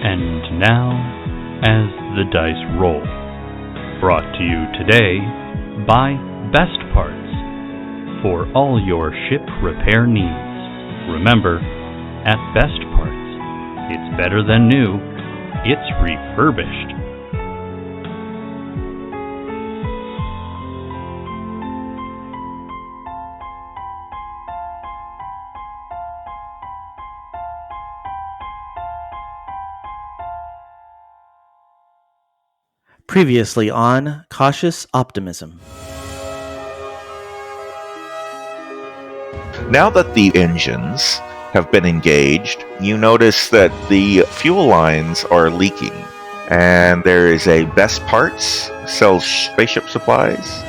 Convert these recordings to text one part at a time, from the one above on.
And now, as the dice roll, brought to you today by Best Parts for all your ship repair needs. Remember, at Best Parts, it's better than new, it's refurbished. Previously on Cautious Optimism. Now that the engines have been engaged, you notice that the fuel lines are leaking, and there is a Best Parts, sells spaceship supplies.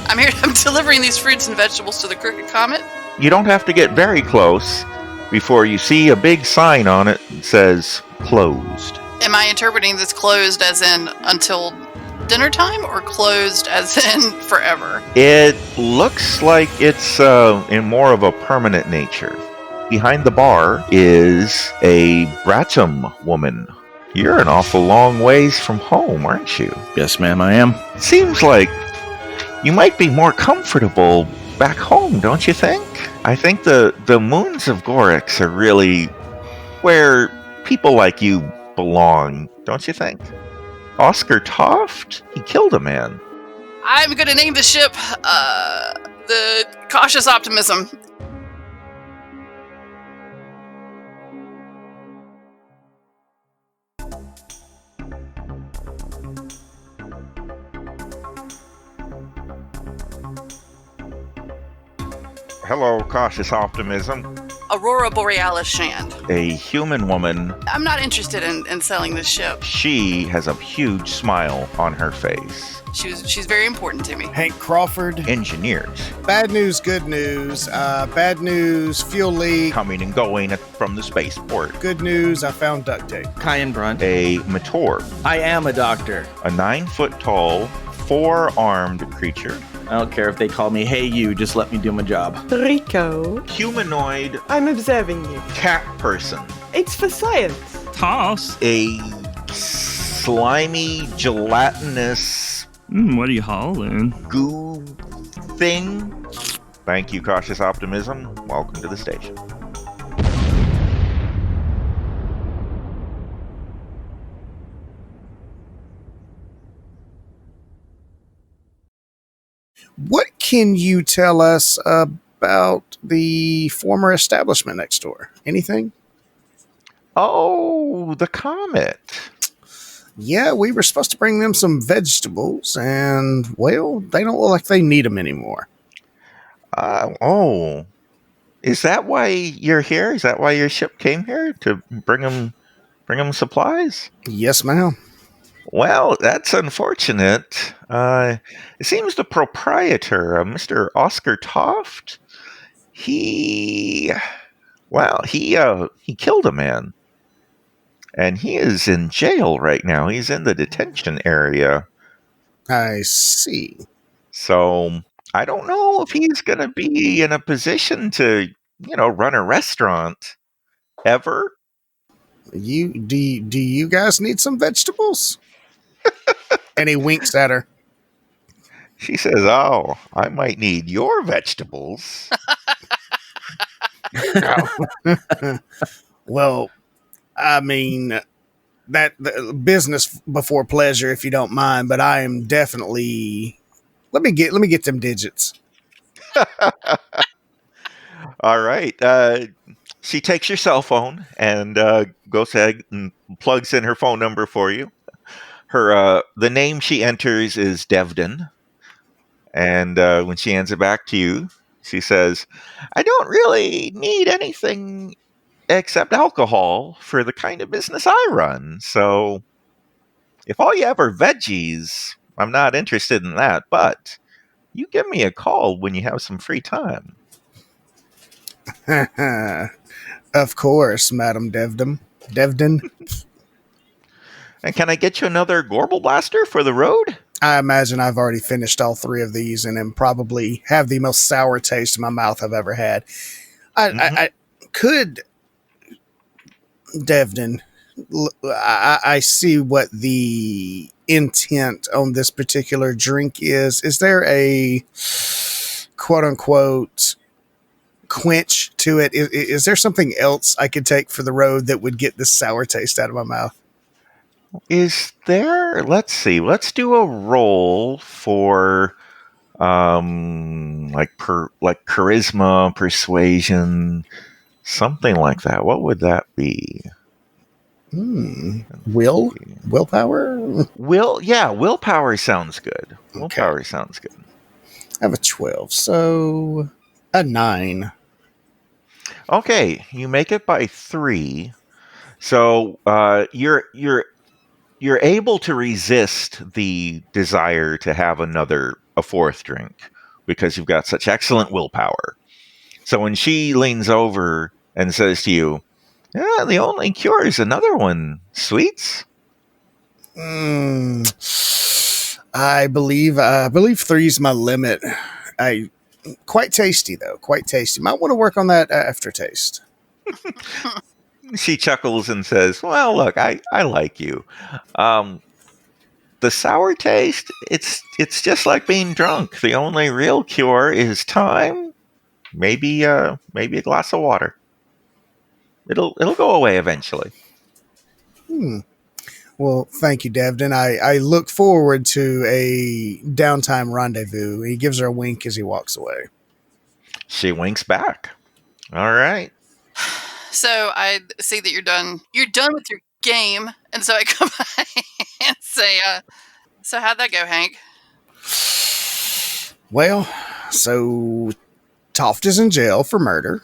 I'm delivering these fruits and vegetables to the Crooked Comet. You don't have to get very close before you see a big sign on it that says closed. Am I interpreting this closed as in until dinner time or closed as in forever? It looks like it's in more of a permanent nature. Behind the bar is a Bratum woman. You're an awful long ways from home, aren't you? Yes, ma'am, I am. Seems like you might be more comfortable back home, don't you think? I think the moons of Gorix are really where people like you belong, don't you think? Oscar Toft? He killed a man. I'm going to name the ship the Cautious Optimism. Hello, Cautious Optimism. Aurora Borealis Shand. A human woman. I'm not interested in selling this ship. She has a huge smile on her face. She's very important to me. Hank Crawford. Engineers. Bad news, good news. Bad news, fuel leak. Coming and going from the spaceport. Good news, I found duct tape. Kyan Brunt. A Mator. I am a doctor. A 9-foot-tall, 4-armed creature. I don't care if they call me Hey You, just let me do my job. Rico, Humanoid. I'm observing you. Cat person. It's for science. Toss. A slimy, gelatinous What are you hauling? goo thing. Thank you, Cautious Optimism. Welcome to the station. What can you tell us about the former establishment next door? Anything? Oh, the comet. Yeah, we were supposed to bring them some vegetables, and, well, they don't look like they need them anymore. Is that why you're here? Is that why your ship came here? To bring them supplies? Yes, ma'am. Well, that's unfortunate. It seems the proprietor, Mr. Oscar Toft, he killed a man. And he is in jail right now. He's in the detention area. I see. So I don't know if he's going to be in a position to, run a restaurant ever. Do you guys need some vegetables? And he winks at her. She says, "Oh, I might need your vegetables." Well, I mean, that the business before pleasure, if you don't mind. But I am definitely. Let me get them digits. All right. She takes your cell phone and goes ahead and plugs in her phone number for you. The name she enters is Devden, and when she hands it back to you, she says, "I don't really need anything except alcohol for the kind of business I run. So if all you have are veggies, I'm not interested in that. But you give me a call when you have some free time." Of course, Madam Devden. And can I get you another Gorble Blaster for the road? I imagine I've already finished all 3 of these and am probably have the most sour taste in my mouth I've ever had. I could, Devden, I see what the intent on this particular drink is. Is there a quote unquote quench to it? Is there something else I could take for the road that would get this sour taste out of my mouth? Is there? Let's see. Let's do a roll for like charisma, persuasion, something like that. What would that be? Willpower? Willpower sounds good. Okay. Willpower sounds good. I have a 12, so a 9. Okay, you make it by 3. So you're able to resist the desire to have a fourth drink because you've got such excellent willpower. So when she leans over and says to you, "Yeah, the only cure is another one. Sweets?" I believe 3 is my limit. Quite tasty though. Quite tasty. Might want to work on that aftertaste. She chuckles and says, "Well, look, I like you. The sour taste, it's just like being drunk. The only real cure is time. Maybe a glass of water. It'll go away eventually." Well, thank you, Devden. I look forward to a downtime rendezvous. He gives her a wink as he walks away. She winks back. All right. So I see that you're done. You're done with your game, and so I come by and say, "So how'd that go, Hank?" Well, so Toft is in jail for murder,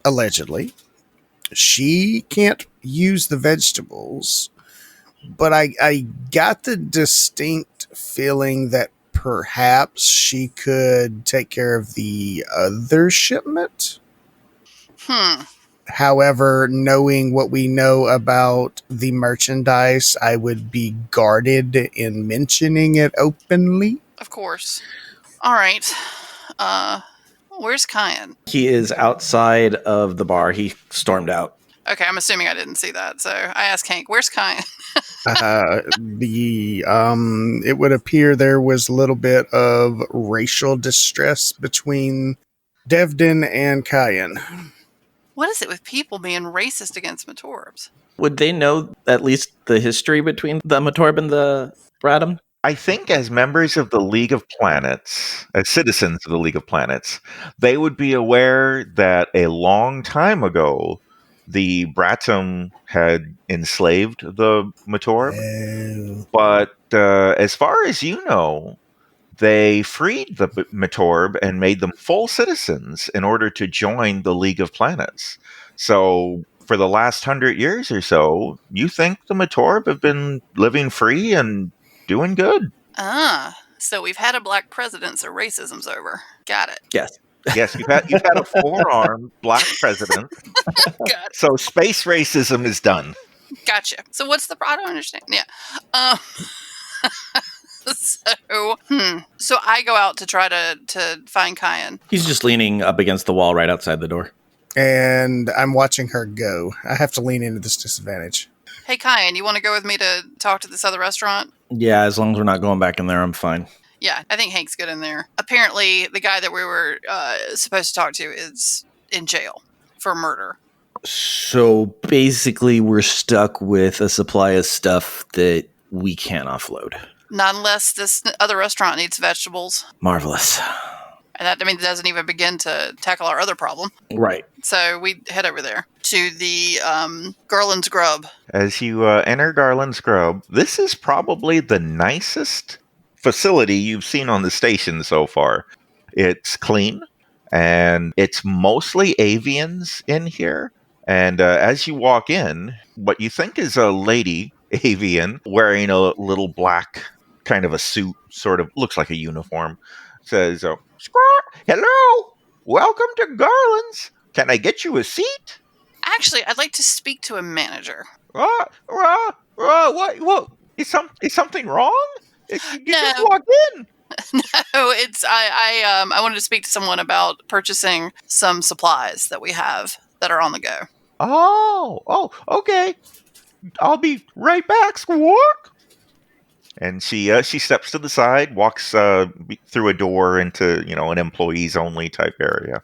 allegedly. She can't use the vegetables, but I got the distinct feeling that perhaps she could take care of the other shipment. However, knowing what we know about the merchandise, I would be guarded in mentioning it openly. Of course. All right. Where's Kyan? He is outside of the bar. He stormed out. Okay, I'm assuming I didn't see that. So I asked Hank, "Where's Kyan?" It would appear there was a little bit of racial distress between Devden and Kyan. What is it with people being racist against Matorbs? Would they know at least the history between the Matorb and the Bradham? I think as members of the League of Planets, as citizens of the League of Planets, they would be aware that a long time ago, the Bratum had enslaved the Matorb. Oh. But as far as you know, they freed the Matorb and made them full citizens in order to join the League of Planets. So for the last 100 years or so, you think the Matorb have been living free and doing good. So we've had a black president, so racism's over. Got it. Yes. Yes, you've had a 4-armed black president. Got it. So space racism is done. Gotcha. So what's the I don't understand. Yeah. So I go out to try to find Kyan. He's just leaning up against the wall right outside the door. And I'm watching her go. I have to lean into this disadvantage. Hey, Kyan, you want to go with me to talk to this other restaurant? Yeah, as long as we're not going back in there, I'm fine. Yeah, I think Hank's good in there. Apparently, the guy that we were supposed to talk to is in jail for murder. So basically, we're stuck with a supply of stuff that we can't offload. Not unless this other restaurant needs vegetables. Marvelous. And that, doesn't even begin to tackle our other problem. Right. So we head over there to the Garland's Grub. As you enter Garland's Grub, this is probably the nicest facility you've seen on the station so far. It's clean, and it's mostly avians in here. And as you walk in, what you think is a lady avian wearing a little black kind of a suit, sort of looks like a uniform, says, "Squawk, hello, welcome to Garland's. Can I get you a seat?" Actually, I'd like to speak to a manager. What? Is something wrong? You just No. walked in. No, it's I wanted to speak to someone about purchasing some supplies that we have that are on the go. Oh, okay. I'll be right back, Squawk. And she steps to the side, walks through a door into an employees only type area.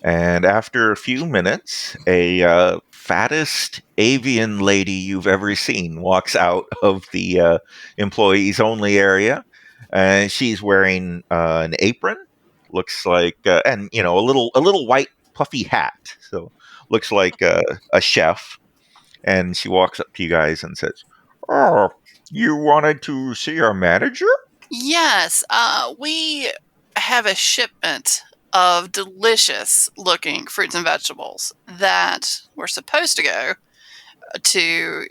And after a few minutes, a fattest avian lady you've ever seen walks out of the employees only area. And she's wearing an apron, looks like, and a little white puffy hat. So looks like a chef. And she walks up to you guys and says, "Oh, you wanted to see our manager?" Yes, we have a shipment of delicious looking fruits and vegetables that were supposed to go to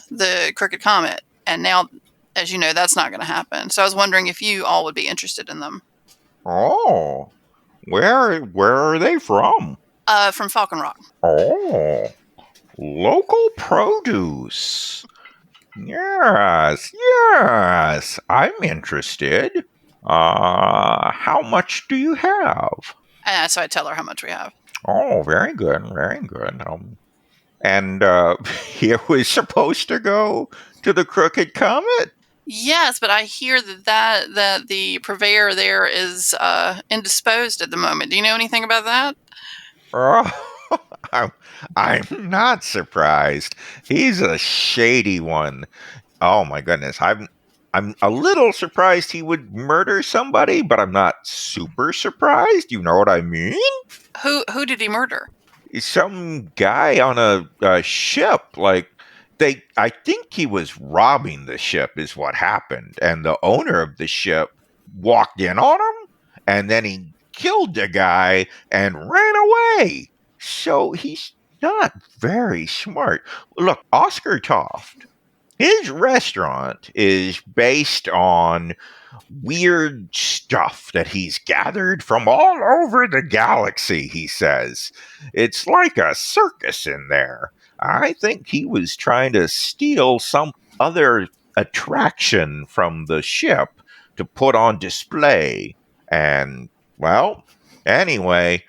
the Crooked Comet. And now, as you know, that's not going to happen. So I was wondering if you all would be interested in them. Oh, where are they from? From Falcon Rock. Oh, local produce. Yes, I'm interested. How much do you have? So I tell her how much we have. Oh, very good, very good. And it was supposed to go to the Crooked Comet? Yes, but I hear that the purveyor there is indisposed at the moment. Do you know anything about that? Oh, I'm not surprised. He's a shady one. Oh my goodness. I'm a little surprised he would murder somebody, but I'm not super surprised. You know what I mean? Who did he murder? Some guy on a ship. Like I think he was robbing the ship is what happened, and the owner of the ship walked in on him, and then he killed the guy and ran away. So he's not very smart. Look, Oscar Toft, his restaurant is based on weird stuff that he's gathered from all over the galaxy, he says. It's like a circus in there. I think he was trying to steal some other attraction from the ship to put on display. And, well, anyway,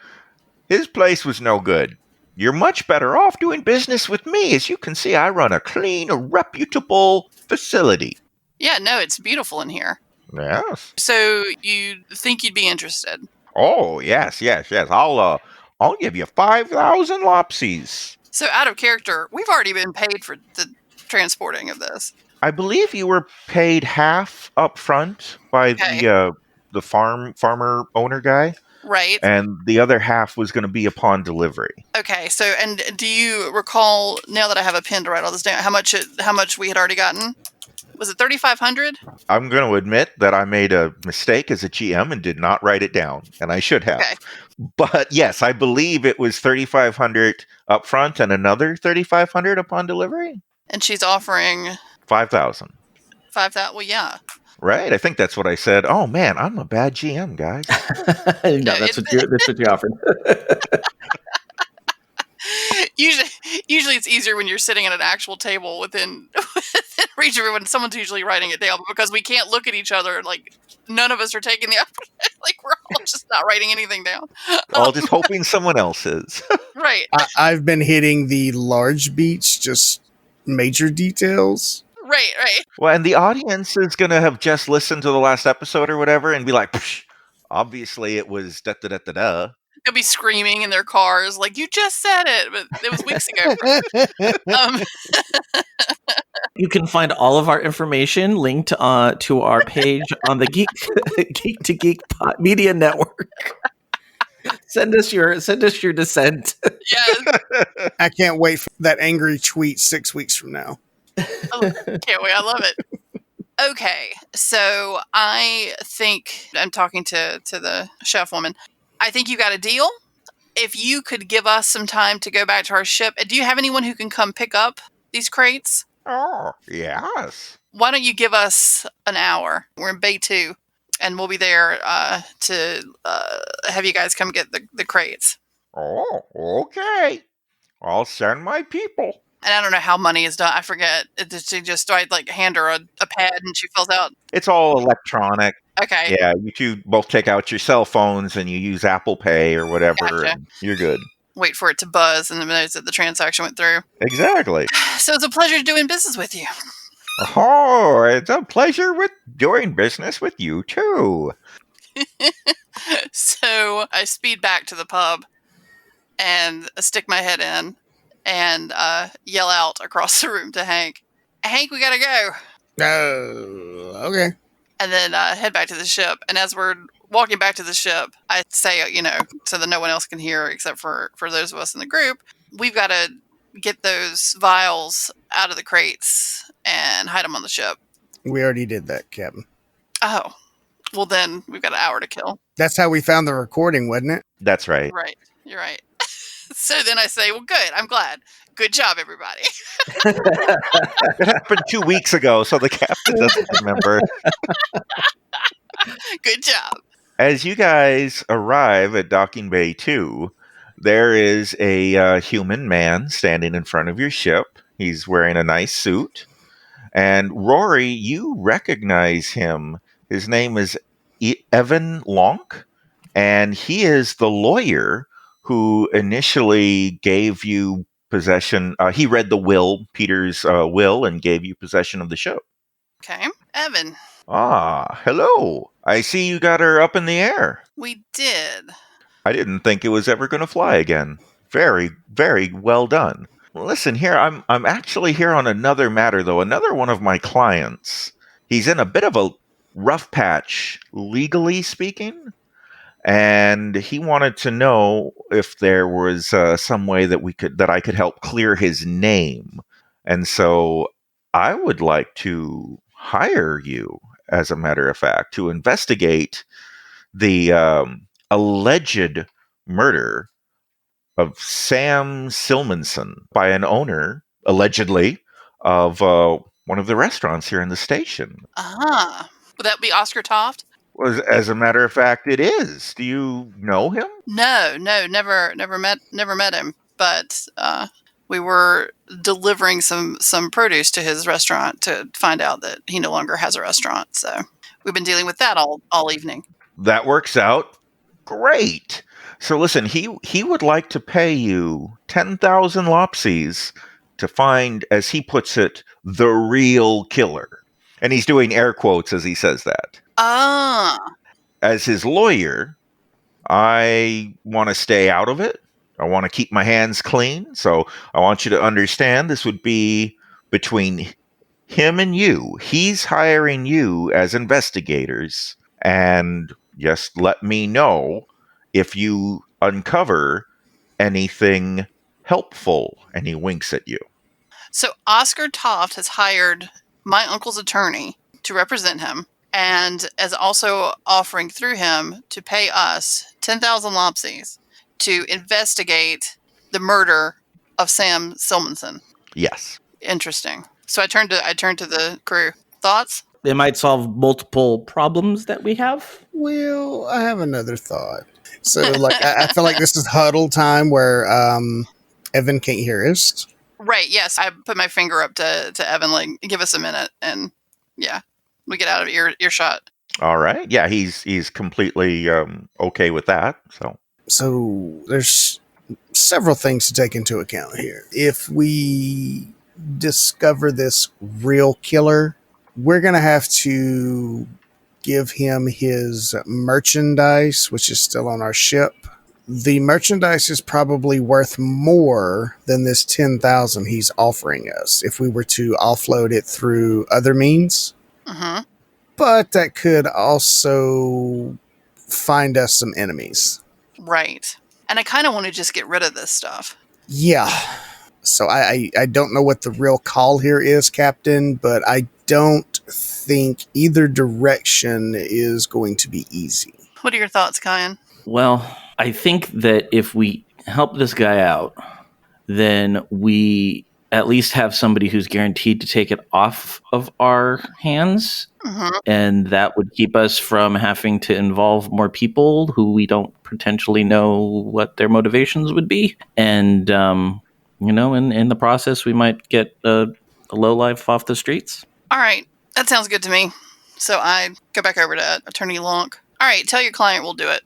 his place was no good. You're much better off doing business with me. As you can see, I run a clean, reputable facility. Yeah, no, it's beautiful in here. Yes. So you think you'd be interested? Oh, yes. I'll give you 5,000 lopsies. So out of character, we've already been paid for the transporting of this. I believe you were paid half up front by the farmer owner guy. Right. And the other half was going to be upon delivery. Okay. So, and do you recall, now that I have a pen to write all this down, how much we had already gotten? Was it 3,500? I'm going to admit that I made a mistake as a GM and did not write it down, and I should have. Okay. But yes, I believe it was 3,500 up front and another 3,500 upon delivery. And she's offering 5,000. 5,000. Well, yeah. Right. I think that's what I said. Oh man, I'm a bad GM, guys. No, that's what you offered. Usually it's easier when you're sitting at an actual table within reach of everyone. Someone's usually writing it down, but because we can't look at each other, like none of us are taking the effort. Like we're all just not writing anything down. All just hoping someone else is. Right. I've been hitting the large beats, just major details. Right. Well, and the audience is going to have just listened to the last episode or whatever and be like, obviously it was da-da-da-da-da. They'll be screaming in their cars like, you just said it, but it was weeks ago. You can find all of our information linked to our page on the Geek to Geek Media Network. Send us your dissent. Yes. I can't wait for that angry tweet 6 weeks from now. Oh, can't wait. I love it. Okay, so I think I'm talking to the chef woman. I think you got a deal. If you could give us some time to go back to our ship. Do you have anyone who can come pick up these crates? Oh, yes. Why don't you give us an hour? We're in Bay 2, and we'll be there to have you guys come get the crates. Oh, okay. I'll send my people. And I don't know how money is done. I forget. I like hand her a pad and she fills out. It's all electronic. Okay. Yeah, you two both take out your cell phones and you use Apple Pay or whatever. Gotcha. And you're good. wait for it to buzz and then knows that the transaction went through. Exactly. So it's a pleasure doing business with you. Oh, it's a pleasure with doing business with you too. So I speed back to the pub and stick my head in and yell out across the room to Hank, "Hank, we gotta go." Okay. And then head back to the ship. And as we're walking back to the ship, I say, so that no one else can hear except for those of us in the group, we've got to get those vials out of the crates and hide them on the ship. We already did that, Captain. Oh, well then we've got an hour to kill. That's how we found the recording, wasn't it? That's right. Right. You're right. So then I say, well, good. I'm glad. Good job, everybody. It happened 2 weeks ago, so the captain doesn't remember. Good job. As you guys arrive at Docking Bay 2, there is a human man standing in front of your ship. He's wearing a nice suit. And Rory, you recognize him. His name is Evan Lonk, and he is the lawyer who initially gave you possession. He read the will, Peter's will, and gave you possession of the ship. Okay. Evan. Ah, hello. I see you got her up in the air. We did. I didn't think it was ever going to fly again. Very, very well done. Well, listen here, I'm actually here on another matter, though. Another one of my clients. He's in a bit of a rough patch, legally speaking, and he wanted to know if there was some way that I could help clear his name. And so I would like to hire you, as a matter of fact, to investigate the alleged murder of Sam Silmanson by an owner, allegedly, of one of the restaurants here in the station. Ah. Would that be Oscar Toft? Well, as a matter of fact, it is. Do you know him? No, never met him. But we were delivering some produce to his restaurant to find out that he no longer has a restaurant. So we've been dealing with that all evening. That works out great. So listen, he would like to pay you 10,000 lopsies to find, as he puts it, the real killer. And he's doing air quotes as he says that. Ah. As his lawyer, I want to stay out of it. I want to keep my hands clean. So I want you to understand this would be between him and you. He's hiring you as investigators. And just let me know if you uncover anything helpful. And he winks at you. So Oscar Toft has hired my uncle's attorney to represent him and is also offering through him to pay us 10,000 lopsies to investigate the murder of Sam Silmanson. Yes. Interesting. So I turned to the crew. Thoughts? It might solve multiple problems that we have. Well, I have another thought. So, I feel like this is huddle time where Evan can't hear us. Right, yes. I put my finger up to Evan, like, give us a minute, and yeah, we get out of earshot. All right. Yeah, he's completely okay with that. So there's several things to take into account here. If we discover this real killer, we're going to have to give him his merchandise, which is still on our ship. The merchandise is probably worth more than this 10,000 he's offering us if we were to offload it through other means. Mm-hmm. But that could also find us some enemies. Right. And I kind of want to just get rid of this stuff. Yeah. So I don't know what the real call here is, Captain, but I don't think either direction is going to be easy. What are your thoughts, Kyan? Well, I think that if we help this guy out, then we at least have somebody who's guaranteed to take it off of our hands. Mm-hmm. And that would keep us from having to involve more people who we don't potentially know what their motivations would be. And, in the process, we might get a lowlife off the streets. All right. That sounds good to me. So I go back over to Attorney Lonk. All right. Tell your client we'll do it.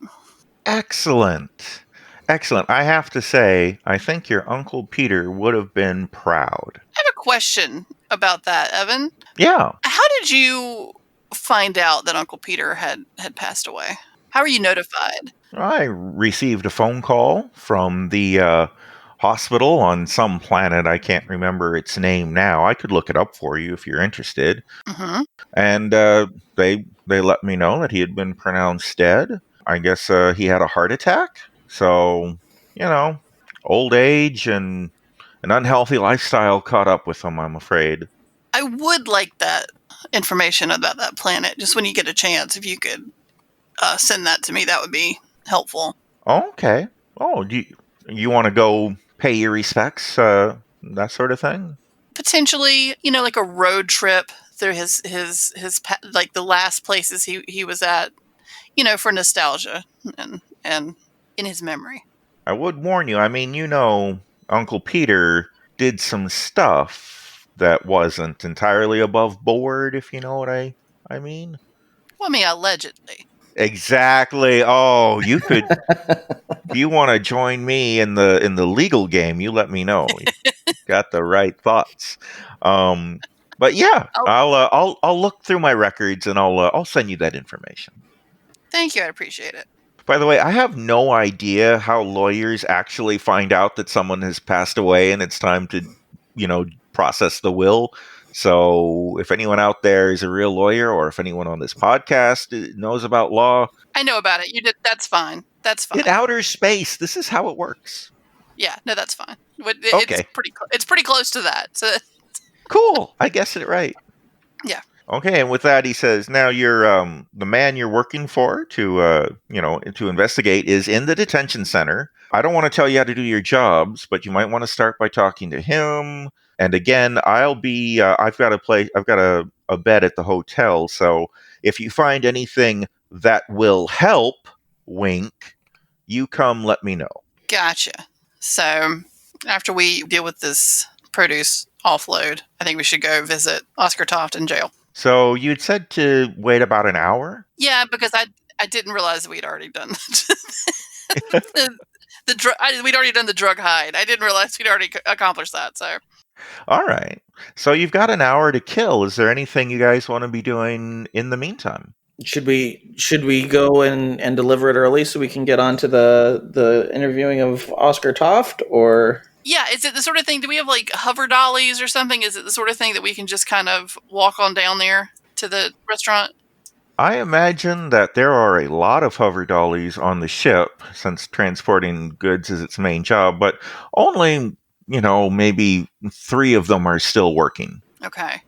Excellent. Excellent. I have to say, I think your Uncle Peter would have been proud. I have a question about that, Evan. Yeah. How did you find out that Uncle Peter had passed away? How were you notified? I received a phone call from the hospital on some planet. I can't remember its name now. I could look it up for you if you're interested. Mm-hmm. And they let me know that he had been pronounced dead. I guess he had a heart attack. So, old age and an unhealthy lifestyle caught up with him, I'm afraid. I would like that information about that planet, just when you get a chance. If you could send that to me, that would be helpful. Okay. Oh, do you want to go pay your respects, that sort of thing? Potentially, like a road trip through his like the last places he was at, for nostalgia and in his memory. I would warn you. I mean, Uncle Peter did some stuff that wasn't entirely above board, if you know what I mean. Well, I mean, allegedly. Exactly. Oh, you could. If you want to join me in the legal game, you let me know. You got the right thoughts. But yeah, I'll look through my records and I'll send you that information. Thank you. I appreciate it. By the way, I have no idea how lawyers actually find out that someone has passed away and it's time to, process the will. So if anyone out there is a real lawyer, or if anyone on this podcast knows about law, I know about it. You did. That's fine. That's fine. in outer space, this is how it works. Yeah. No, that's fine. Okay. It's pretty close to that. So Cool. I guessed it right. Yeah. Okay, and with that, he says, now you're the man you're working for to investigate is in the detention center. I don't want to tell you how to do your jobs, but you might want to start by talking to him. And again, I'll be I've got a bed at the hotel, so if you find anything that will help, wink, you come let me know. Gotcha. So after we deal with this produce offload, I think we should go visit Oscar Toft in jail. So you'd said to wait about an hour? Yeah, because I didn't realize we'd already done we'd already done the drug hide. I didn't realize we'd already accomplished that. So, all right. So you've got an hour to kill. Is there anything you guys want to be doing in the meantime? Should we go and deliver it early so we can get on to the interviewing of Oscar Toft, or? Yeah, is it the sort of thing, do we have like hover dollies or something? Is it the sort of thing that we can just kind of walk on down there to the restaurant? I imagine that there are a lot of hover dollies on the ship, since transporting goods is its main job, but only, maybe 3 of them are still working. Okay.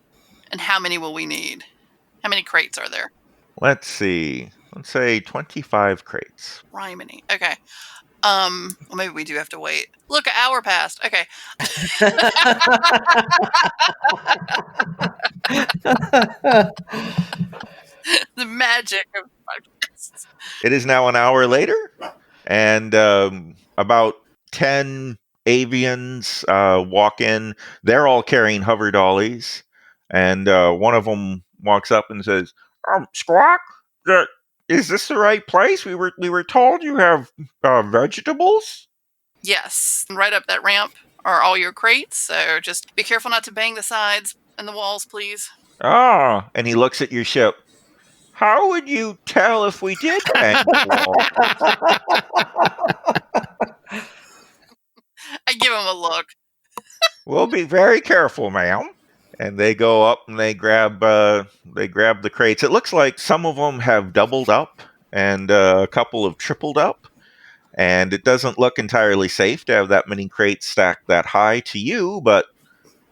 And how many will we need? How many crates are there? Let's see. Let's say 25 crates. Rhyminy. Okay. Well, maybe we do have to wait. Look, an hour passed. Okay. The magic of podcasts. It is now an hour later, and about 10 avians walk in. They're all carrying hover dollies, and one of them walks up and says, Squawk, is this the right place? We were told you have vegetables? Yes. And right up that ramp are all your crates, so just be careful not to bang the sides and the walls, please. Ah, and he looks at your ship. How would you tell if we did bang the wall? I give him a look. We'll be very careful, ma'am. And they go up and they grab the crates. It looks like some of them have doubled up and a couple have tripled up. And it doesn't look entirely safe to have that many crates stacked that high to you, but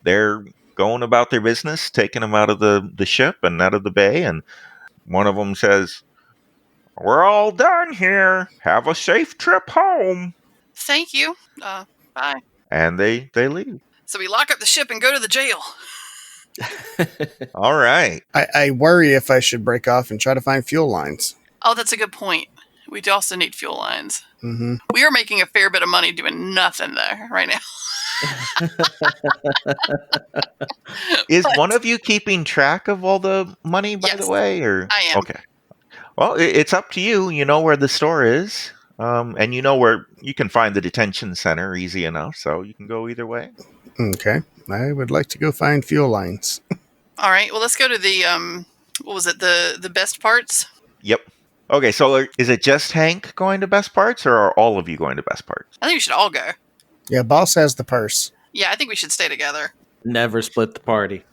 they're going about their business, taking them out of the ship and out of the bay. And one of them says, we're all done here. Have a safe trip home. Thank you. Bye. And they leave. So we lock up the ship and go to the jail. All right. I worry if I should break off and try to find fuel lines. Oh, that's a good point. We do also need fuel lines. Mm-hmm. We are making a fair bit of money doing nothing there right now. Is one of you keeping track of all the money, by Yes, the way? Or I am. Okay. Well, it's up to you. You know where the store is. And you know where you can find the detention center easy enough, so you can go either way. Okay. I would like to go find fuel lines. All right. Well, let's go to the what was it? The best parts. Yep. Okay, so is it just Hank going to Best Parts, or are all of you going to Best Parts? I think we should all go. Yeah, boss has the purse. Yeah, I think we should stay together. Never split the party.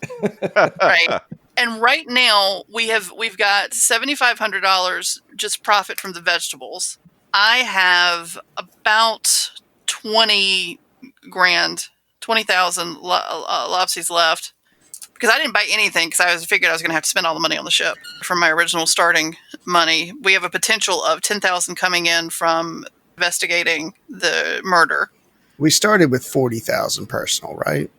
Right. And right now we've got $7,500 just profit from the vegetables. I have about 20 grand, 20,000 lobsies left because I didn't buy anything because I figured I was going to have to spend all the money on the ship from my original starting money. We have a potential of 10,000 coming in from investigating the murder. We started with 40,000 personal, right?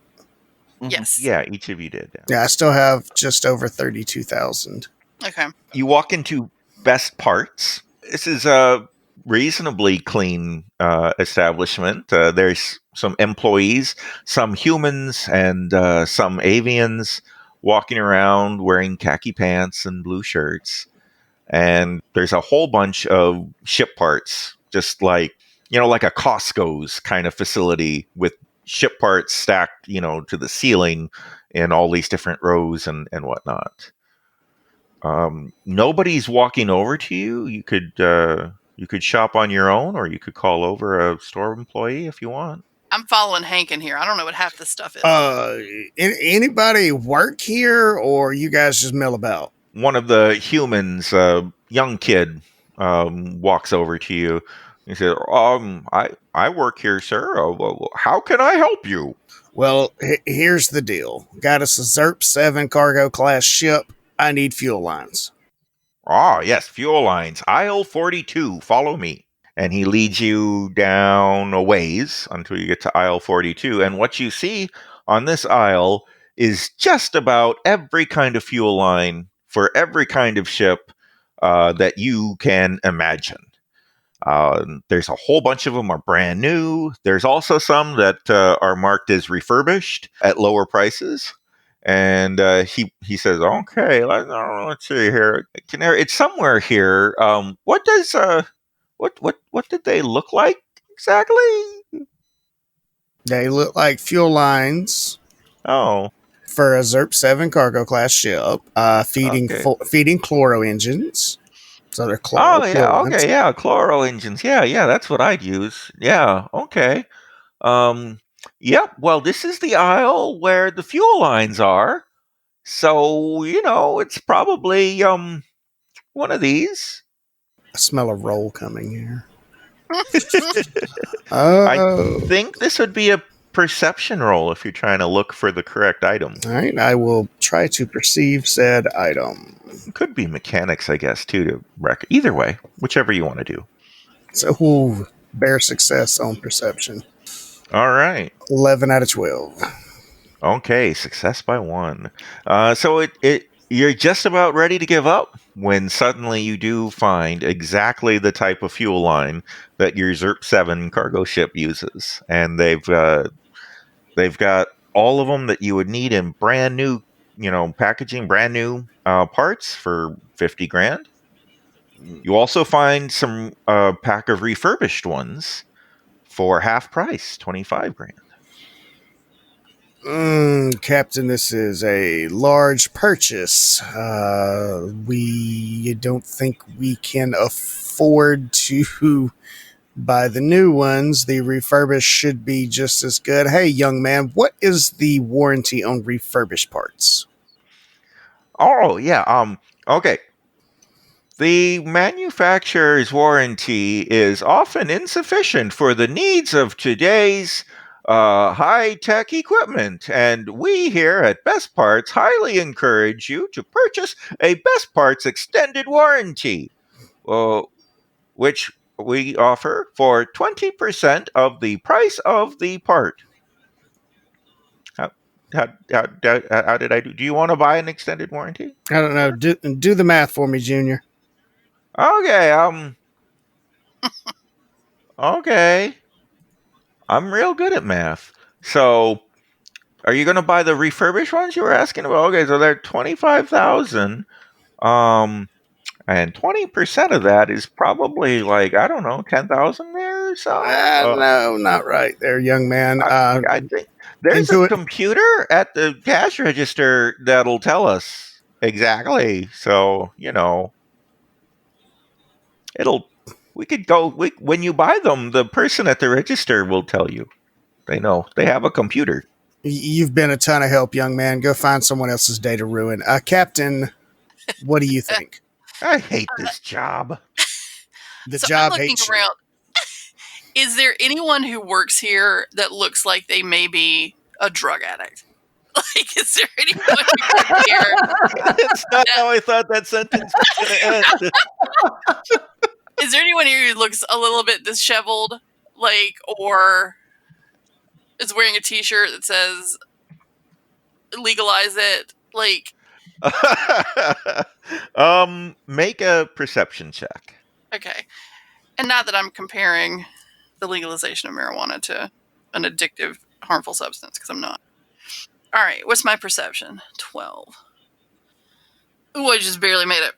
Yes. Yeah, each of you did. Yeah, I still have just over 32,000. Okay. You walk into Best Parts. This is a reasonably clean establishment. There's some employees, some humans, and some avians walking around wearing khaki pants and blue shirts. And there's a whole bunch of ship parts, just like, like a Costco's kind of facility with ship parts stacked, to the ceiling in all these different rows and whatnot. Nobody's walking over to you. You could shop on your own, or you could call over a store employee if you want. I'm following Hank in here. I don't know what half this stuff is. Anybody work here, or you guys just mill about? One of the humans, young kid, walks over to you. He said, I work here, sir. How can I help you? Well, here's the deal. Got us a Ep7 cargo class ship. I need fuel lines. Ah, yes, fuel lines. Aisle 42. Follow me. And he leads you down a ways until you get to aisle 42. And what you see on this aisle is just about every kind of fuel line for every kind of ship that you can imagine. There's a whole bunch of them are brand new. There's also some that are marked as refurbished at lower prices. And he says, "Okay, let's see here. It's somewhere here. What did they look like exactly?" They look like fuel lines. Oh, for a Ep7 cargo class ship, feeding chloro engines. So they're chloro. Oh yeah, okay, yeah, chloro engines. Yeah, that's what I'd use. Yeah, okay. Yep. Well, this is the aisle where the fuel lines are. So, it's probably one of these. I smell a roll coming here. I think this would be a perception roll if you're trying to look for the correct item. All right, I will try to perceive said item. Could be mechanics, I guess, too, to either way, whichever you want to do. So we'll bear success on perception. All right. 11 out of 12. Okay, success by 1. So you're just about ready to give up when suddenly you do find exactly the type of fuel line that your Ep7 cargo ship uses, and they've got all of them that you would need in brand new, packaging, brand new parts for 50 grand. You also find some pack of refurbished ones for half price, 25 grand. Captain, this is a large purchase. We don't think we can afford to buy the new ones. The refurbished should be just as good. Hey, young man, what is the warranty on refurbished parts? Oh, yeah. Okay. The manufacturer's warranty is often insufficient for the needs of today's high-tech equipment, and we here at Best Parts highly encourage you to purchase a Best Parts extended warranty, which we offer for 20% of the price of the part. How did I do? Do you want to buy an extended warranty? I don't know. Do the math for me, Junior. Okay. Okay. I'm real good at math. So, are you going to buy the refurbished ones you were asking about? Okay, so they're $25,000. And 20% of that is probably like, I don't know, 10,000 there or so. No, not right there, young man. I think there's into a it. computer at the cash register that'll tell us exactly. So, we could go, when you buy them, the person at the register will tell you. They know. They have a computer. You've been a ton of help, young man. Go find someone else's day to ruin. Captain, what do you think? I hate this job. The So job I'm looking hates you. around. Is there anyone who works here that looks like they may be a drug addict? Like, is there anyone who works here? That's not how I thought that sentence was going to end. Is there anyone here who looks a little bit disheveled, like, or is wearing a T-shirt that says "legalize it"? Like, Make a perception check. okay, and not that I'm comparing the legalization of marijuana to an addictive, harmful substance, because I'm not. All right, what's my perception? 12. Ooh, I just barely made it.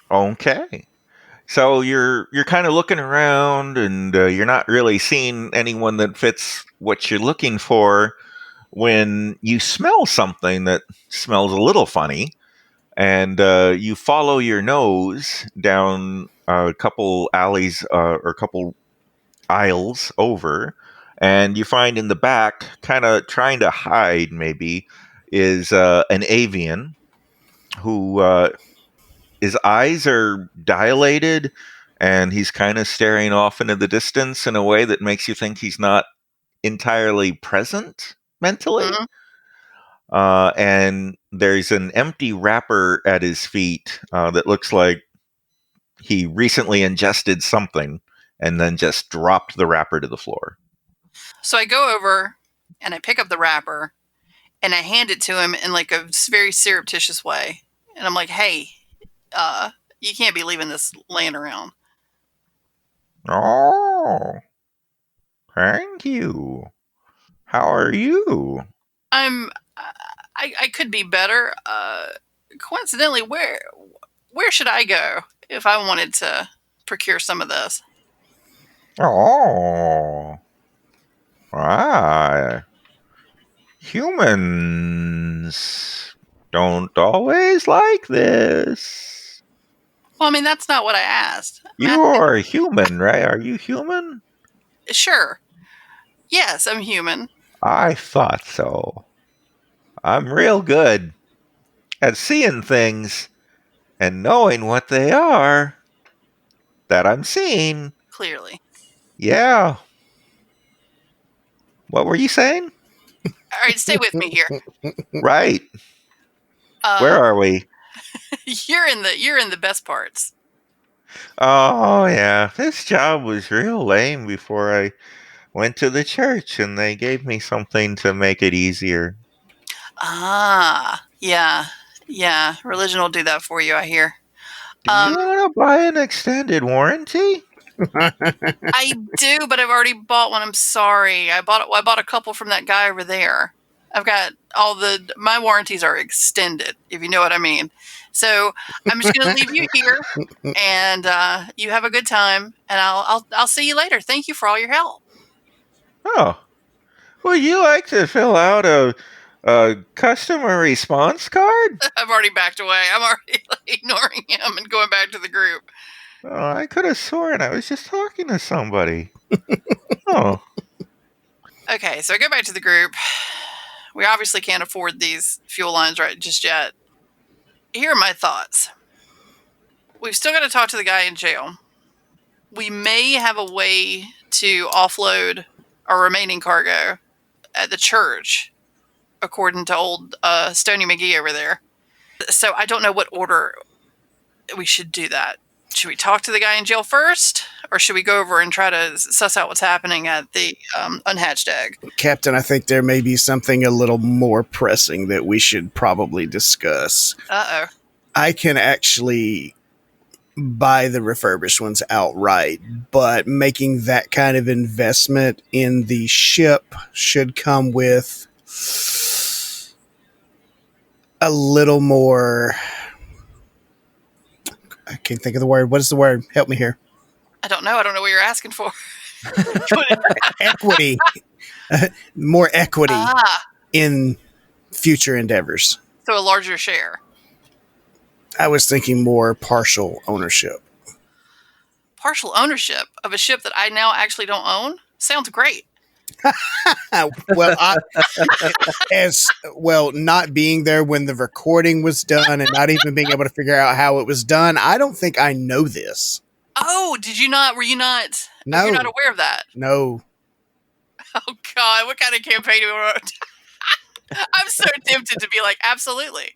Okay. So you're kind of looking around, and you're not really seeing anyone that fits what you're looking for, when you smell something that smells a little funny, and you follow your nose down a couple alleys or a couple aisles over, and you find in the back, kind of trying to hide maybe, is an avian who his eyes are dilated, and he's kind of staring off into the distance in a way that makes you think he's not entirely present mentally. Mhm. And there's an empty wrapper at his feet that looks like he recently ingested something and then just dropped the wrapper to the floor. So I go over and I pick up the wrapper and I hand it to him in like a very surreptitious way. And I'm like, hey, you can't be leaving this laying around. Oh, thank you. How are you? I could be better. Coincidentally, where should I go if I wanted to procure some of this? Oh, ah, humans don't always like this. Well, I mean, that's not what I asked. You are a human, right? Are you human? Sure. Yes, I'm human. I thought so. I'm real good at seeing things and knowing what they are that I'm seeing. Clearly. Yeah. What were you saying? All right, stay with me here. Right. Where are we? You're in the best parts. Oh, yeah. This job was real lame before I went to the church, and they gave me something to make it easier. Ah, yeah. Religion will do that for you, I hear. Do you want to buy an extended warranty? I do, but I've already bought one. I'm sorry. I bought a couple from that guy over there. I've got my warranties are extended, if you know what I mean. So I'm just going to leave you here, and you have a good time, and I'll see you later. Thank you for all your help. Oh. Would you like to fill out a customer response card? I've already backed away. I'm already ignoring him and going back to the group. Oh, I could have sworn I was just talking to somebody. Oh. Okay, so I go back to the group. We obviously can't afford these fuel lines right just yet. Here are my thoughts. We've still got to talk to the guy in jail. We may have a way to offload our remaining cargo at the church, according to old Stony McGee over there. So I don't know what order we should do that. Should we talk to the guy in jail first, or should we go over and try to suss out what's happening at the unhatched egg? Captain, I think there may be something a little more pressing that we should probably discuss. Uh-oh. I can actually buy the refurbished ones outright, but making that kind of investment in the ship should come with a little more I can't think of the word. What is the word? Help me here. I don't know. I don't know what you're asking for. Equity. More equity Ah, in future endeavors. so a larger share. I was thinking more partial ownership. Partial ownership of a ship that I now actually don't own? Sounds great. Not being there when the recording was done and not even being able to figure out how it was done. I don't think I know this. Oh, did you not? Were you not? No. You're not aware of that? No. Oh, God. What kind of campaign do we want? I'm so tempted to be like, absolutely.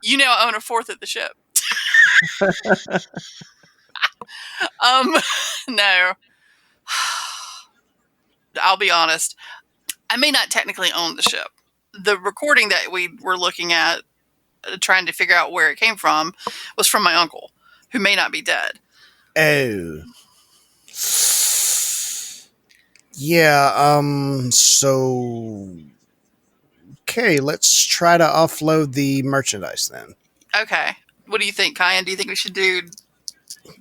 You now own a fourth of the ship. No. I'll be honest. I may not technically own the ship. The recording that we were looking at, trying to figure out where it came from, was from my uncle, who may not be dead. Oh. Yeah, so... Okay, let's try to offload the merchandise then. Okay. What do you think, Kyan? Do you think we should do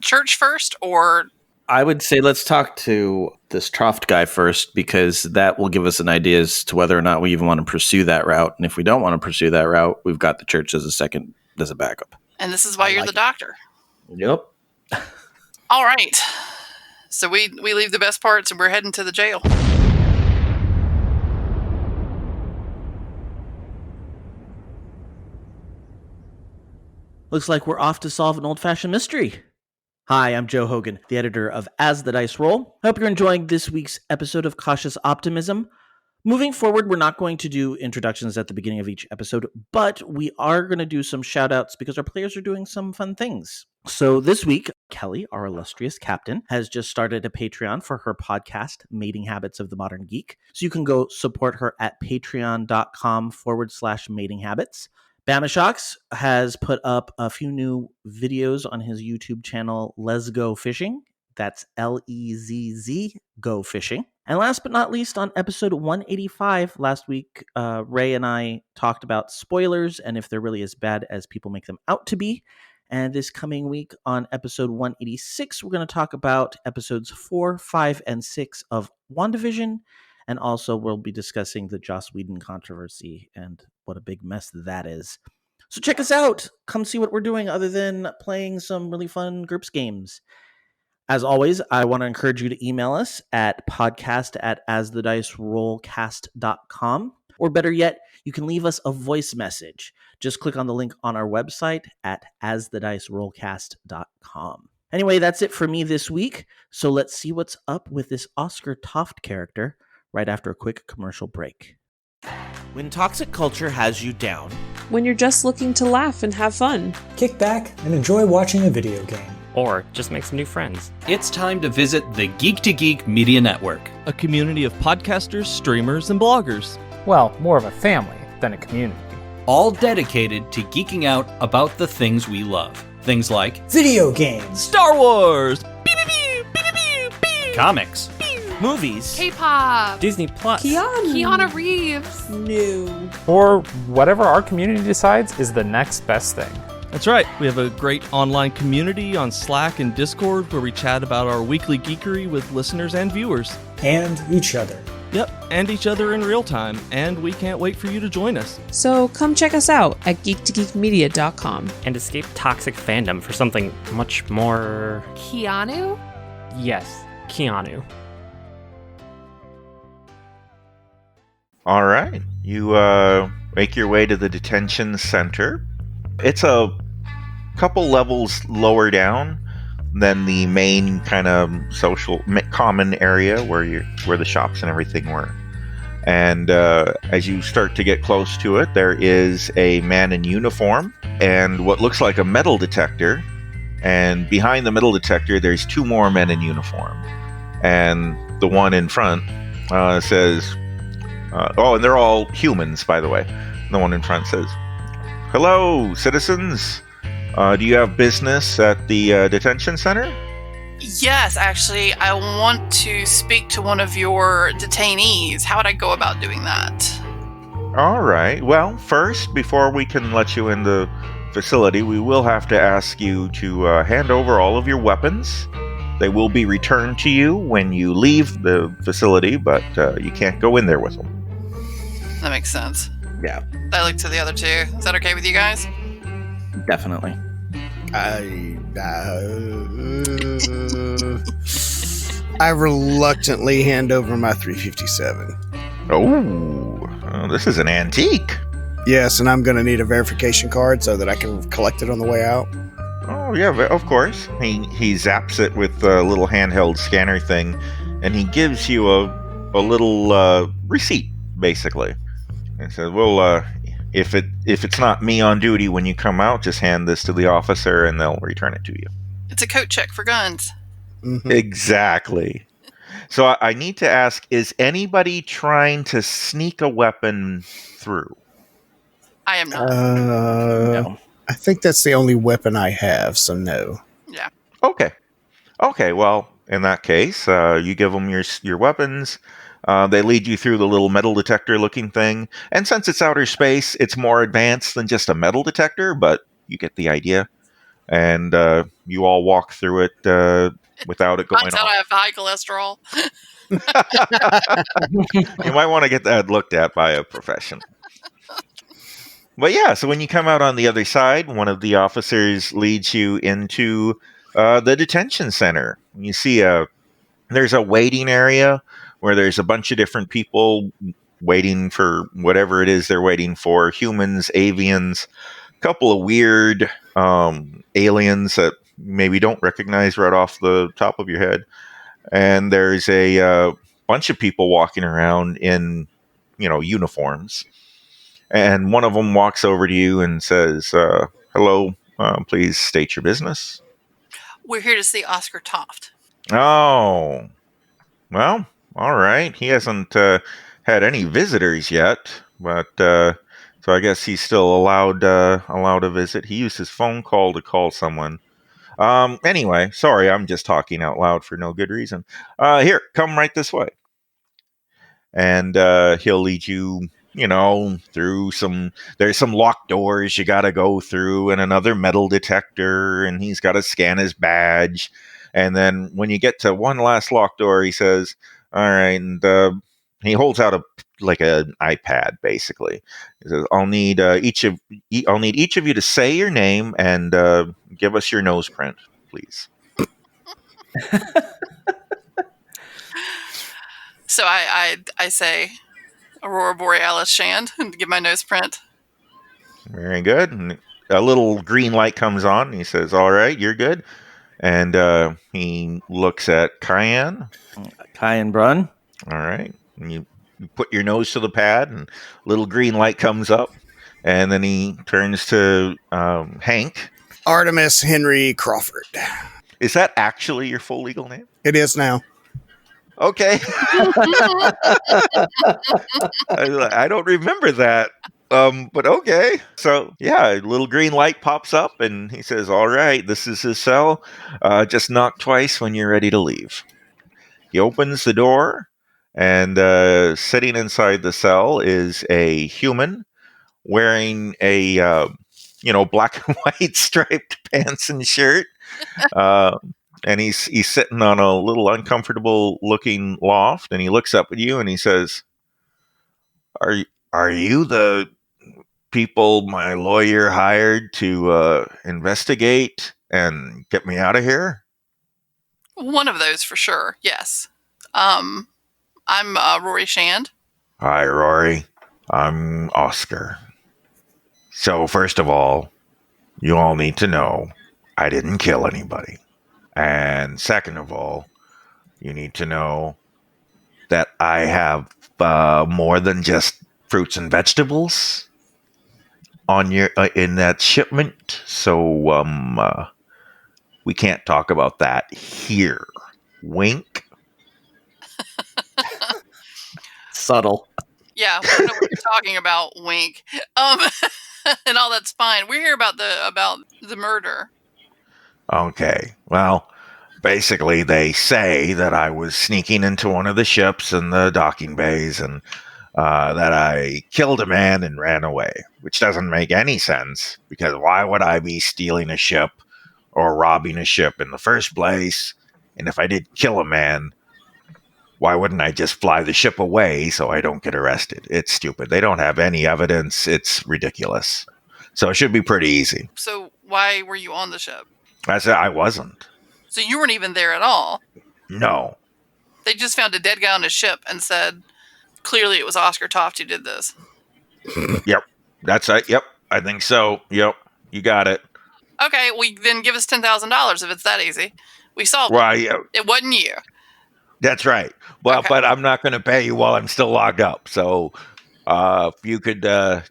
church first, or... I would say let's talk to this Troft guy first, because that will give us an idea as to whether or not we even want to pursue that route. And if we don't want to pursue that route, we've got the church as a backup. And this is why you're the doctor. Yep. All right. So we leave the best parts and we're heading to the jail. Looks like we're off to solve an old-fashioned mystery. Hi, I'm Joe Hogan, the editor of As the Dice Roll. I hope you're enjoying this week's episode of Cautious Optimism. Moving forward, we're not going to do introductions at the beginning of each episode, but we are going to do some shout-outs because our players are doing some fun things. So this week, Kelly, our illustrious captain, has just started a Patreon for her podcast, Mating Habits of the Modern Geek. So you can go support her at patreon.com/mating habits. Bamashocks has put up a few new videos on his YouTube channel, Let's Go Fishing. That's LEZZ, Go Fishing. And last but not least, on episode 185 last week, Ray and I talked about spoilers and if they're really as bad as people make them out to be. And this coming week on episode 186, we're going to talk about episodes 4, 5, and 6 of WandaVision. And also we'll be discussing the Joss Whedon controversy and what a big mess that is. So check us out. Come see what we're doing other than playing some really fun GURPS games. As always, I want to encourage you to email us at podcast@asthedicerollcast.com. Or better yet, you can leave us a voice message. Just click on the link on our website at asthedicerollcast.com. Anyway, that's it for me this week. So let's see what's up with this Oscar Toft character right after a quick commercial break. When toxic culture has you down. When you're just looking to laugh and have fun. Kick back and enjoy watching a video game. Or just make some new friends. It's time to visit the Geek to Geek Media Network, A community of podcasters, streamers, and bloggers. Well, more of a family than a community. all dedicated to geeking out about the things we love. Things like video games, Star Wars, comics, movies, K-pop, Disney Plus, Keanu Reeves, New. or whatever our community decides is the next best thing. That's right. We have a great online community on Slack and Discord where we chat about our weekly geekery with listeners and viewers. And each other. Yep, and each other in real time, and we can't wait for you to join us. So come check us out at geektogeekmedia.com. and escape toxic fandom for something much more... Keanu? Yes, Keanu. All right. You make your way to the detention center. It's a couple levels lower down than the main kind of social common area where the shops and everything were. And as you start to get close to it, there is a man in uniform and what looks like a metal detector. And behind the metal detector, there's two more men in uniform. And the one in front says, and they're all humans, by the way. The one in front says, "Hello, citizens. Do you have business at the detention center?" Yes, actually, I want to speak to one of your detainees. How would I go about doing that? All right. Well, first, before we can let you in the facility, we will have to ask you to hand over all of your weapons. They will be returned to you when you leave the facility, but you can't go in there with them. That makes sense. Yeah, I look to the other two. Is that okay with you guys? definitely. I reluctantly hand over my 357. Oh, this is an antique. Yes, and I'm going to need a verification card so that I can collect it on the way out. Oh, yeah, of course. He zaps it with a little handheld scanner thing, and he gives you a little receipt, basically. And says, well, if it's not me on duty when you come out, just hand this to the officer, and they'll return it to you. It's a coat check for guns. Mm-hmm. Exactly. So I need to ask, is anybody trying to sneak a weapon through? I am not. No. I think that's the only weapon I have, so no. Yeah. Okay, well, in that case, you give them your weapons. They lead you through the little metal detector looking thing. And since it's outer space, it's more advanced than just a metal detector, but you get the idea. And you all walk through it without it going Finds out I have high cholesterol. You might want to get that looked at by a professional. But yeah, so when you come out on the other side, one of the officers leads you into the detention center. You see there's a waiting area where there's a bunch of different people waiting for whatever it is they're waiting for. Humans, avians, a couple of weird aliens that maybe don't recognize right off the top of your head. And there's a bunch of people walking around in, uniforms. And one of them walks over to you and says, hello, please state your business. We're here to see Oscar Toft. Oh, well, all right. He hasn't had any visitors yet, but so I guess he's still allowed a visit. He used his phone call to call someone. Anyway, sorry, I'm just talking out loud for no good reason. Here, come right this way. And he'll lead you, through there's some locked doors you got to go through and another metal detector, and he's got to scan his badge. And then when you get to one last locked door, he says, all right, and he holds out an iPad, basically. He says, I'll need each of you to say your name and give us your nose print, please. So I say Aurora Borealis Shand and give my nose print. Very good. And a little green light comes on, and he says, all right, you're good. And he looks at Cayenne. Cayenne Brun. All right. And you put your nose to the pad, and a little green light comes up. And then he turns to Hank. Artemis Henry Crawford. Is that actually your full legal name? It is now. Okay. I don't remember that. But okay. So, yeah, a little green light pops up, and he says, all right, this is his cell. Just knock twice when you're ready to leave. He opens the door, and sitting inside the cell is a human wearing a, black and white striped pants and shirt. And he's sitting on a little uncomfortable looking loft, and he looks up at you and he says, Are you the people my lawyer hired to investigate and get me out of here? One of those for sure, yes. I'm Rory Shand. Hi, Rory. I'm Oscar. So first of all, you all need to know I didn't kill anybody. And second of all, you need to know that I have more than just fruits and vegetables on your in that shipment. So we can't talk about that here. Wink. Subtle. Yeah, we don't know what you're talking about, wink. And all that's fine. We're here about the murder. Okay, well, basically they say that I was sneaking into one of the ships in the docking bays, and that I killed a man and ran away, which doesn't make any sense, because why would I be stealing a ship or robbing a ship in the first place? And if I did kill a man, why wouldn't I just fly the ship away so I don't get arrested? It's stupid. They don't have any evidence. It's ridiculous. So it should be pretty easy. So why were you on the ship? I said I wasn't. So you weren't even there at all? No. They just found a dead guy on a ship and said, clearly it was Oscar Toft who did this. Yep. That's right. Yep. I think so. Yep. You got it. Okay, well, then give us $10,000 if it's that easy. We solved it. It wasn't you. That's right. Well, but I'm not going to pay you while I'm still locked up. So if you could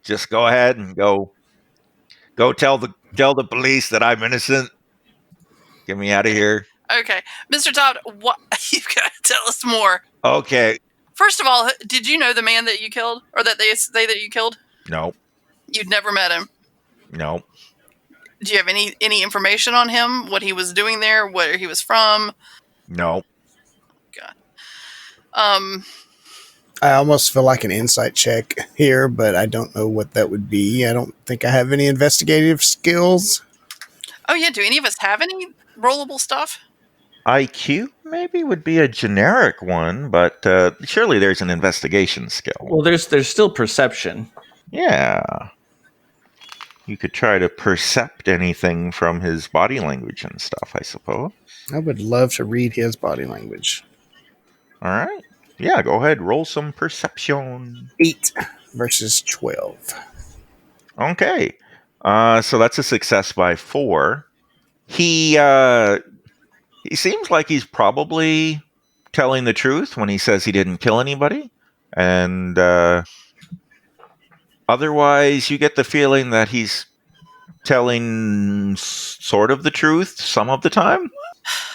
just go ahead and go tell the police that I'm innocent. Get me out of here. Okay. Mr. Todd, what you've got to tell us more. Okay. First of all, did you know the man that you killed? Or that they say that you killed? No. You'd never met him? No. Do you have any information on him? What he was doing there? Where he was from? No. God. I almost feel like an insight check here, but I don't know what that would be. I don't think I have any investigative skills. Oh, yeah. Do any of us have any rollable stuff? IQ maybe would be a generic one, but surely there's an investigation skill. Well, there's still perception. Yeah. You could try to percept anything from his body language and stuff, I suppose. I would love to read his body language. All right. Yeah, go ahead. Roll some perception. 8 versus 12. Okay. So that's a success by 4. He seems like he's probably telling the truth when he says he didn't kill anybody. And otherwise, you get the feeling that he's telling sort of the truth some of the time.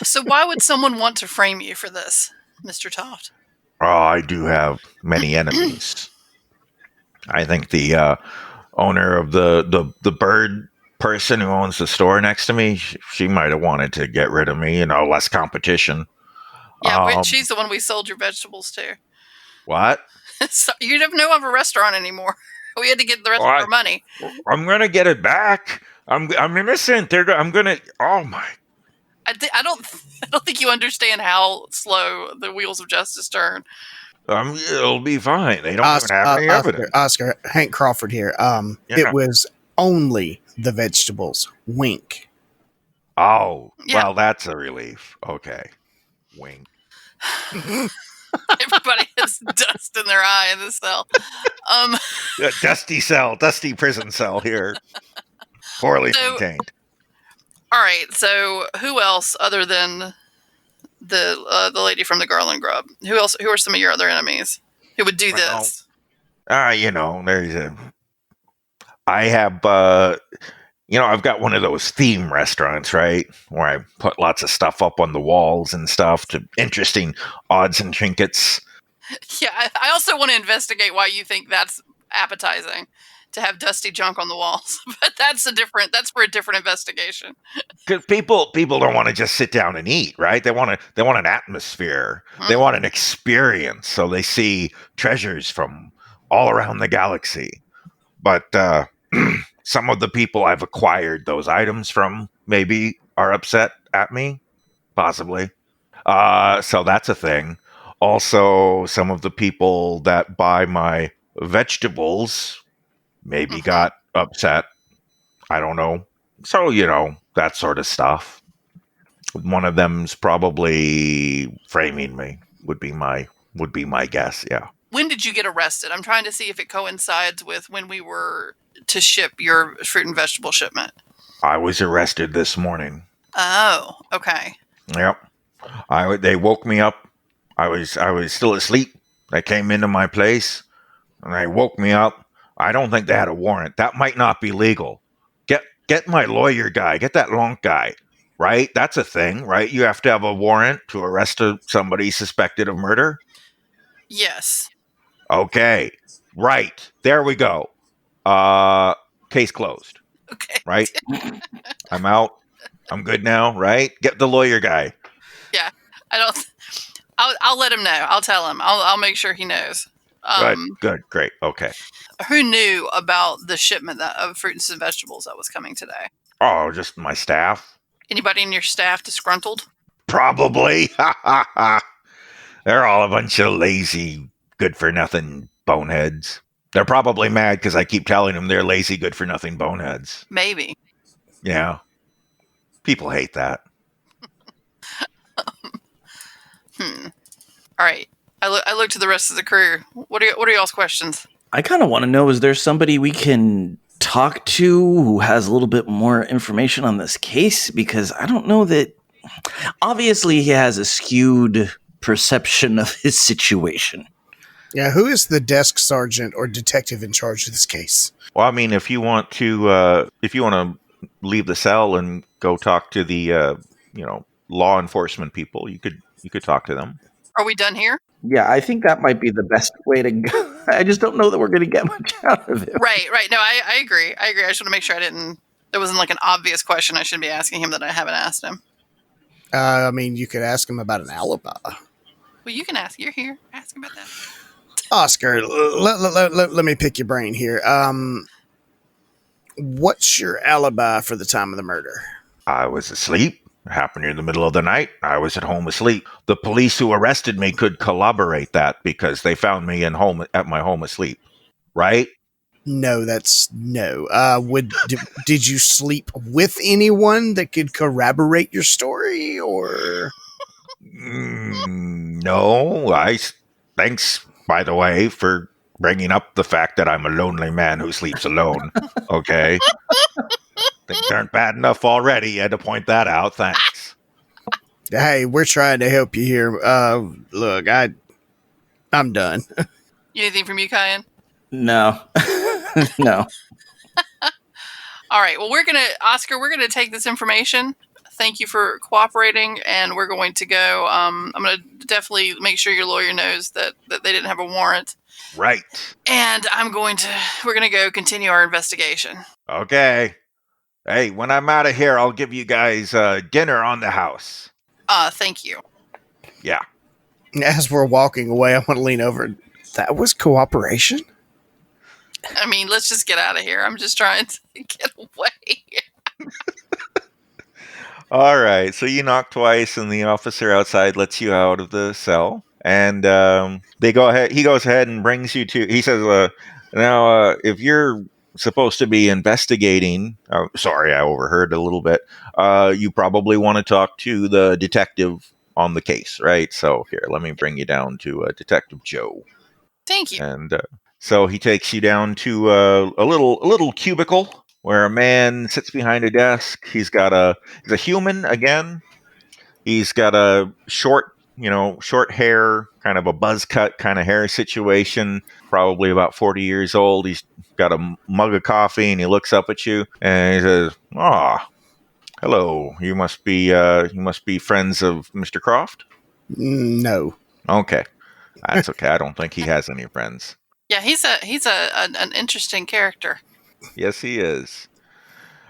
So why would someone want to frame you for this, Mr. Toft? Oh, I do have many enemies. I think the owner of the bird person who owns the store next to me, she might have wanted to get rid of me, less competition. Yeah, she's the one we sold your vegetables to. What? So you have no other restaurant anymore. We had to get the rest of our money. I'm gonna get it back. I'm innocent. I'm gonna. Oh my! I don't think you understand how slow the wheels of justice turn. It'll be fine. They don't even have any evidence. Oscar, Hank Crawford here. It was only the vegetables. Wink. Oh, yeah. Well, that's a relief. Okay. Wink. Everybody has dust in their eye in the cell. Dusty prison cell here. Poorly maintained. All right, so who else other than the lady from the Garland Grub? Who else? Who are some of your other enemies who would do this? I've got one of those theme restaurants, right? Where I put lots of stuff up on the walls and stuff to interesting odds and trinkets. Yeah, I also want to investigate why you think that's appetizing to have dusty junk on the walls. But that's for a different investigation. Because people don't want to just sit down and eat, right? They want an atmosphere. Mm-hmm. They want an experience. So they see treasures from all around the galaxy. But some of the people I've acquired those items from maybe are upset at me, possibly. So that's a thing. Also, some of the people that buy my vegetables maybe got upset. I don't know. So, that sort of stuff. One of them's probably framing me, would be my guess, yeah. When did you get arrested? I'm trying to see if it coincides with when we were to ship your fruit and vegetable shipment. I was arrested this morning. Oh, okay. Yep. They woke me up. I was still asleep. They came into my place and they woke me up. I don't think they had a warrant. That might not be legal. Get my lawyer guy. Get that long guy. Right? That's a thing, right? You have to have a warrant to arrest somebody suspected of murder. Yes. Okay. Right. There we go. Case closed. Okay. Right? I'm out. I'm good now, right? Get the lawyer guy. Yeah. I'll let him know. I'll tell him. I'll make sure he knows. Good, great, okay. Who knew about the shipment of fruits and vegetables that was coming today? Oh, just my staff. Anybody in your staff disgruntled? Probably. They're all a bunch of lazy, good-for-nothing boneheads. They're probably mad because I keep telling them they're lazy, good-for-nothing boneheads. Maybe. Yeah. People hate that. All right. I look to the rest of the crew. What are y'all's questions? I kind of want to know, is there somebody we can talk to who has a little bit more information on this case? Because I don't know that... Obviously, he has a skewed perception of his situation. Yeah, who is the desk sergeant or detective in charge of this case? Well, I mean, if you want to leave the cell and go talk to the law enforcement people, you could talk to them. Are we done here? Yeah, I think that might be the best way to go. I just don't know that we're going to get much out of it. Right. No, I agree. I just want to make sure there wasn't like an obvious question I should be asking him that I haven't asked him. I mean, you could ask him about an alibi. Well, you can ask. You're here. Ask him about that. Oscar, let me pick your brain here. What's your alibi for the time of the murder? I was asleep. It happened in the middle of the night. I was at home asleep. The police who arrested me could corroborate that because they found me at my home asleep. Right? No, that's no. Did you sleep with anyone that could corroborate your story, or? No. Thanks, by the way, for bringing up the fact that I'm a lonely man who sleeps alone. Okay. Things aren't bad enough already. You had to point that out. Thanks. Hey, we're trying to help you here. Look, I'm done. Anything from you, Kyan? No. No. All right. Well, Oscar, we're gonna take this information. Thank you for cooperating, and we're going to go. I'm going to definitely make sure your lawyer knows that they didn't have a warrant. Right. And we're going to go continue our investigation. Okay. Hey, when I'm out of here, I'll give you guys dinner on the house. Thank you. Yeah. As we're walking away, I want to lean over. That was cooperation? I mean, let's just get out of here. I'm just trying to get away. All right. So you knock twice, and the officer outside lets you out of the cell. And they go ahead. He goes ahead and brings you to. He says, "Now, if you're supposed to be investigating, sorry, I overheard a little bit. You probably want to talk to the detective on the case, right? So here, let me bring you down to Detective Joe. Thank you." And so he takes you down to a little cubicle where a man sits behind a desk. He's a human again. He's got a short hair, kind of a buzz cut kind of hair situation, probably about 40 years old. He's got a mug of coffee and he looks up at you and he says, hello. You must be friends of Mr. Croft? No. Okay. That's okay. I don't think he has any friends. Yeah, he's an interesting character. Yes, he is.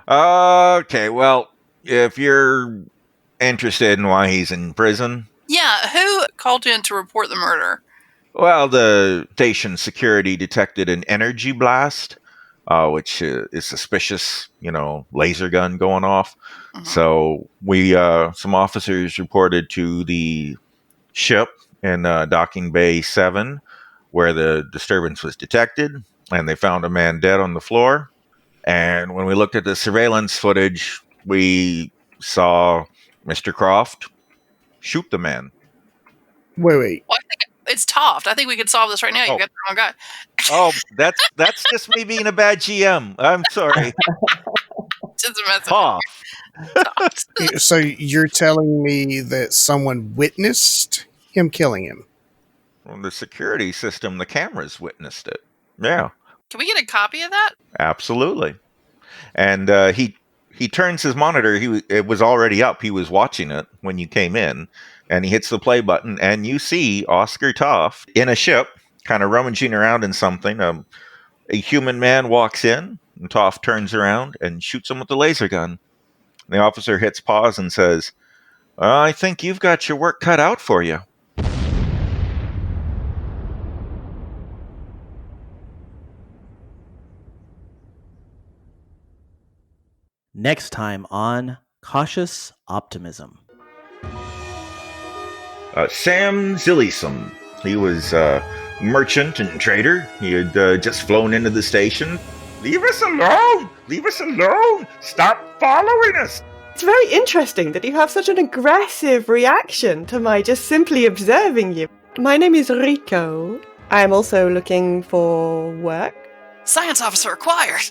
Okay, well, if you're interested in why he's in prison. Yeah, who called in to report the murder? Well, the station security detected an energy blast, which is suspicious, laser gun going off. Mm-hmm. So some officers reported to the ship in Docking Bay 7, where the disturbance was detected, and they found a man dead on the floor. And when we looked at the surveillance footage, we saw Mr. Croft shoot the man. Wait. Well, I think it's Toft. I think we could solve this right now. You got the wrong guy. Oh, that's just me being a bad GM. I'm sorry. Just a message. Toft. So you're telling me that someone witnessed him killing him? Well, the security system, the cameras witnessed it. Yeah. Can we get a copy of that? Absolutely. And he turns his monitor. It was already up. He was watching it when you came in, and he hits the play button, and you see Oscar Toft in a ship, kind of rummaging around in something. A human man walks in, and Toft turns around and shoots him with the laser gun. The officer hits pause and says, "I think you've got your work cut out for you." Next time on Cautious Optimism. Sam Zillison. He was a merchant and trader. He had just flown into the station. Leave us alone! Leave us alone! Stop following us! It's very interesting that you have such an aggressive reaction to my just simply observing you. My name is Rico. I am also looking for work. Science officer acquired.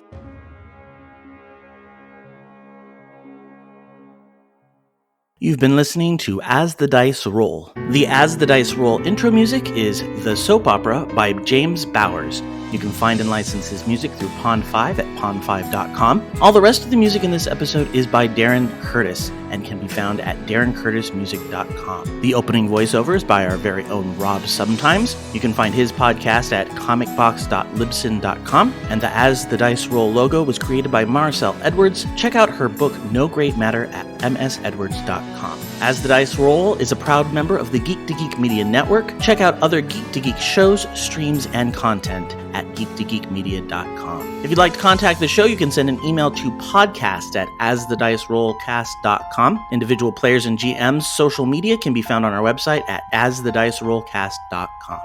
You've been listening to As the Dice Roll. The As the Dice Roll intro music is The Soap Opera by James Bowers. You can find and license his music through Pond5 at pond5.com. All the rest of the music in this episode is by Darren Curtis and can be found at darrencurtismusic.com. The opening voiceover is by our very own Rob Sometimes. You can find his podcast at comicbox.libsyn.com. And the As the Dice Roll logo was created by Maricel Edwards. Check out her book No Great Matter at msedwards.com. As the Dice Roll is a proud member of the Geek to Geek Media Network. Check out other Geek to Geek shows, streams, and content at geektogeekmedia.com. If you'd like to contact the show, you can send an email to podcast@asthedicerollcast.com. Individual players and GMs' social media can be found on our website at asthedicerollcast.com.